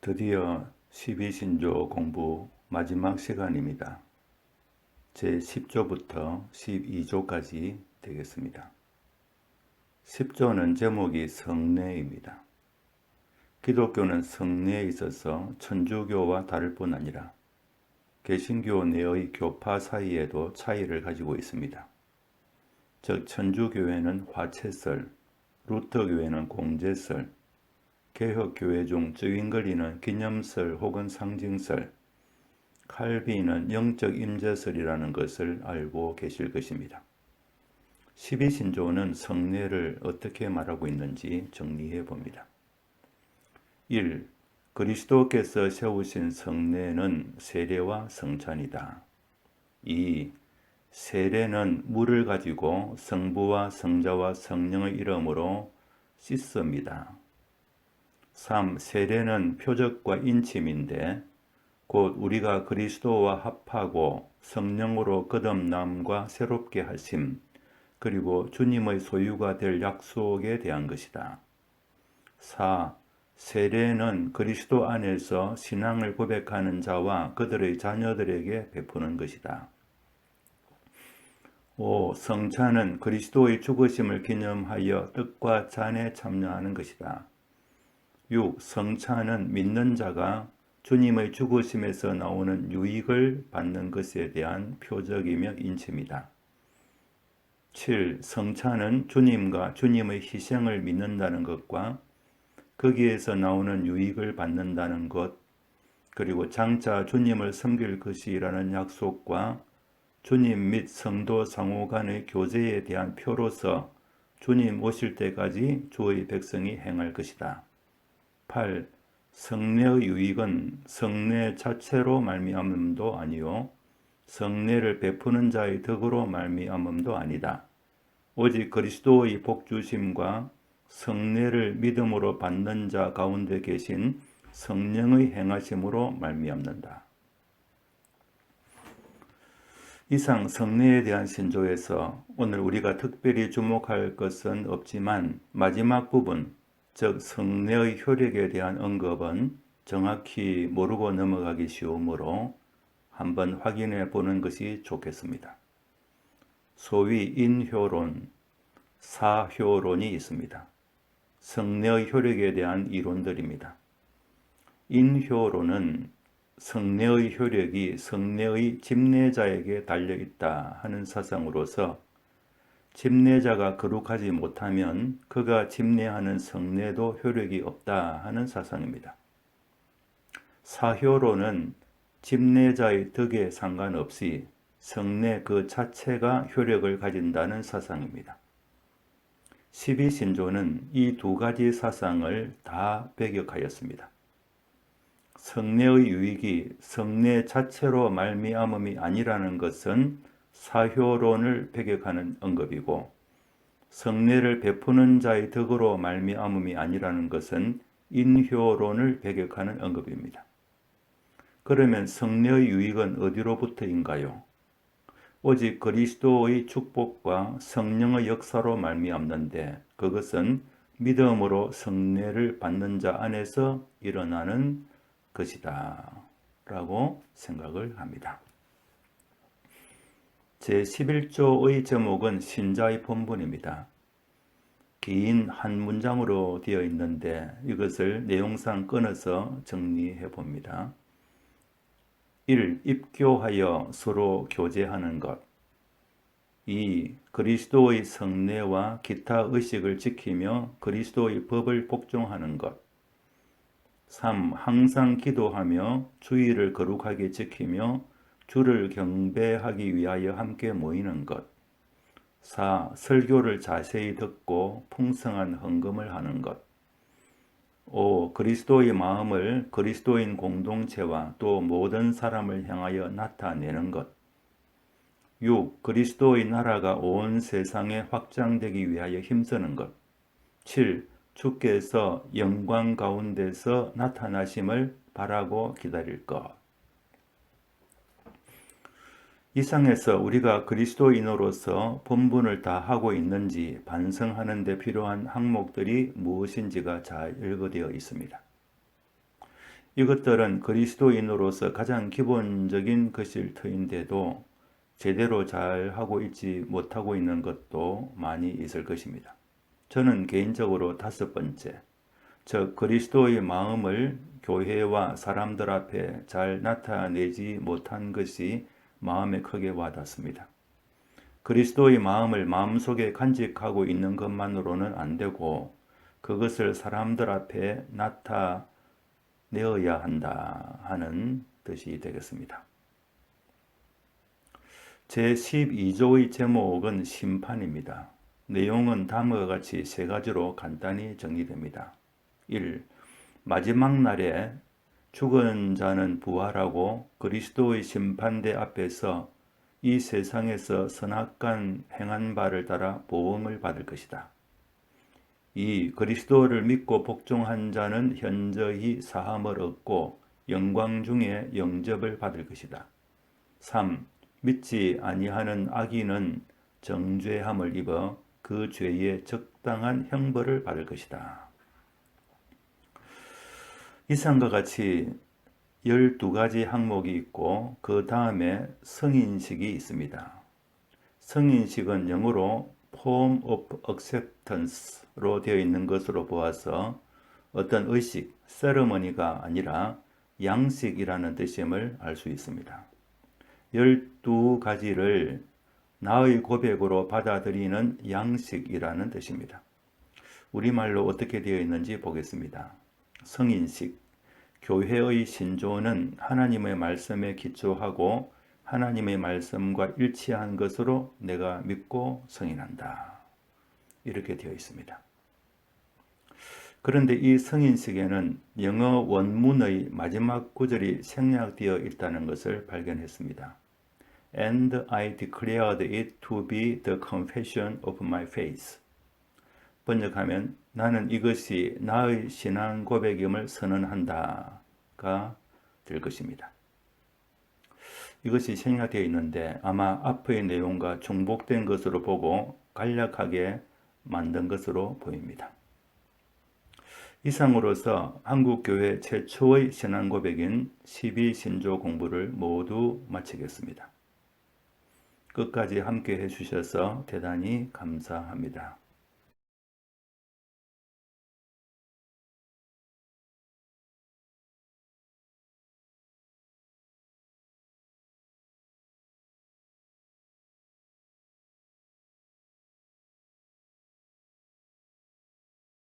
드디어 12신조 공부 마지막 시간입니다. 제10조부터 12조까지 되겠습니다. 10조는 제목이 성례입니다. 기독교는 성례에 있어서 천주교와 다를 뿐 아니라 개신교 내의 교파 사이에도 차이를 가지고 있습니다. 즉 천주교회는 화채설, 루터교회는 공제설, 개혁교회 중 ጭ윙거리는 기념설 혹은 상징설, 칼빈은 영적 임재설이라는 것을 알고 계실 것입니다. 12신조는 성례를 어떻게 말하고 있는지 정리해 봅니다. 1. 그리스도께서 세우신 성례는 세례와 성찬이다. 2. 세례는 물을 가지고 성부와 성자와 성령의 이름으로 씻습니다. 3. 세례는 표적과 인침인데 곧 우리가 그리스도와 합하고 성령으로 거듭남과 새롭게 하심, 그리고 주님의 소유가 될 약속에 대한 것이다. 4. 세례는 그리스도 안에서 신앙을 고백하는 자와 그들의 자녀들에게 베푸는 것이다. 5. 성찬은 그리스도의 죽으심을 기념하여 떡과 잔에 참여하는 것이다. 6. 성찬은 믿는 자가 주님의 죽으심에서 나오는 유익을 받는 것에 대한 표적이며 인침이다. 7. 성찬은 주님과 주님의 희생을 믿는다는 것과 거기에서 나오는 유익을 받는다는 것, 그리고 장차 주님을 섬길 것이라는 약속과 주님 및 성도 상호 간의 교제에 대한 표로서 주님 오실 때까지 주의 백성이 행할 것이다. 8. 성례의 유익은 성례 자체로 말미암음도 아니요 성례를 베푸는 자의 덕으로 말미암음도 아니다. 오직 그리스도의 복주심과 성례를 믿음으로 받는 자 가운데 계신 성령의 행하심으로 말미암는다. 이상 성례에 대한 신조에서 오늘 우리가 특별히 주목할 것은 없지만 마지막 부분, 즉 성례의 효력에 대한 언급은 정확히 모르고 넘어가기 쉬우므로 한번 확인해 보는 것이 좋겠습니다. 소위 인효론, 사효론이 있습니다. 성례의 효력에 대한 이론들입니다. 인효론은 성례의 효력이 성례의 집례자에게 달려있다 하는 사상으로서 집례자가 거룩하지 못하면 그가 집례하는 성례도 효력이 없다 하는 사상입니다. 사효론은 집례자의 덕에 상관없이 성례 그 자체가 효력을 가진다는 사상입니다. 12신조는 이 두 가지 사상을 다 배격하였습니다. 성례의 유익이 성례 자체로 말미암음이 아니라는 것은 사효론을 배격하는 언급이고, 성례를 베푸는 자의 덕으로 말미암음이 아니라는 것은 인효론을 배격하는 언급입니다. 그러면 성례의 유익은 어디로부터인가요? 오직 그리스도의 축복과 성령의 역사로 말미암는데 그것은 믿음으로 성례를 받는 자 안에서 일어나는 것이다 라고 생각을 합니다. 제11조의 제목은 신자의 본분입니다. 긴 한 문장으로 되어 있는데 이것을 내용상 끊어서 정리해 봅니다. 1. 입교하여 서로 교제하는 것. 2. 그리스도의 성례와 기타 의식을 지키며 그리스도의 법을 복종하는 것. 3. 항상 기도하며 주의를 거룩하게 지키며 주를 경배하기 위하여 함께 모이는 것. 4. 설교를 자세히 듣고 풍성한 헌금을 하는 것. 5. 그리스도의 마음을 그리스도인 공동체와 또 모든 사람을 향하여 나타내는 것. 6. 그리스도의 나라가 온 세상에 확장되기 위하여 힘쓰는 것. 7. 주께서 영광 가운데서 나타나심을 바라고 기다릴 것. 이상에서 우리가 그리스도인으로서 본분을 다하고 있는지 반성하는 데 필요한 항목들이 무엇인지가 잘 일거되어 있습니다. 이것들은 그리스도인으로서 가장 기본적인 것일 터인데도 제대로 잘 하고 있지 못하고 있는 것도 많이 있을 것입니다. 저는 개인적으로 다섯 번째, 즉 그리스도의 마음을 교회와 사람들 앞에 잘 나타내지 못한 것이 마음에 크게 와닿습니다. 그리스도의 마음을 마음속에 간직하고 있는 것만으로는 안 되고 그것을 사람들 앞에 나타내어야 한다 하는 뜻이 되겠습니다. 제12조의 제목은 심판입니다. 내용은 다음과 같이 세 가지로 간단히 정리됩니다. 1. 마지막 날에 죽은 자는 부활하고 그리스도의 심판대 앞에서 이 세상에서 선악간 행한 바를 따라 보응을 받을 것이다. 2. 그리스도를 믿고 복종한 자는 현저히 사함을 얻고 영광 중에 영접을 받을 것이다. 3. 믿지 아니하는 악인은 정죄함을 입어 그 죄의 적당한 형벌을 받을 것이다. 이상과 같이 12가지 항목이 있고 그 다음에 성인식이 있습니다. 성인식은 영어로 Form of Acceptance로 되어 있는 것으로 보아서 어떤 의식, 세러머니가 아니라 양식이라는 뜻임을 알 수 있습니다. 12가지를 나의 고백으로 받아들이는 양식이라는 뜻입니다. 우리말로 어떻게 되어 있는지 보겠습니다. 성인식, 교회의 신조는 하나님의 말씀에 기초하고 하나님의 말씀과 일치한 것으로 내가 믿고 성인한다. 이렇게 되어 있습니다. 그런데 이 성인식에는 영어 원문의 마지막 구절이 생략되어 있다는 것을 발견했습니다. And I declared it to be the confession of my faith. 번역하면 나는 이것이 나의 신앙 고백임을 선언한다가 될 것입니다. 이것이 생략되어 있는데 아마 앞의 내용과 중복된 것으로 보고 간략하게 만든 것으로 보입니다. 이상으로서 한국교회 최초의 신앙 고백인 12신조 공부를 모두 마치겠습니다. 끝까지 함께 해주셔서 대단히 감사합니다.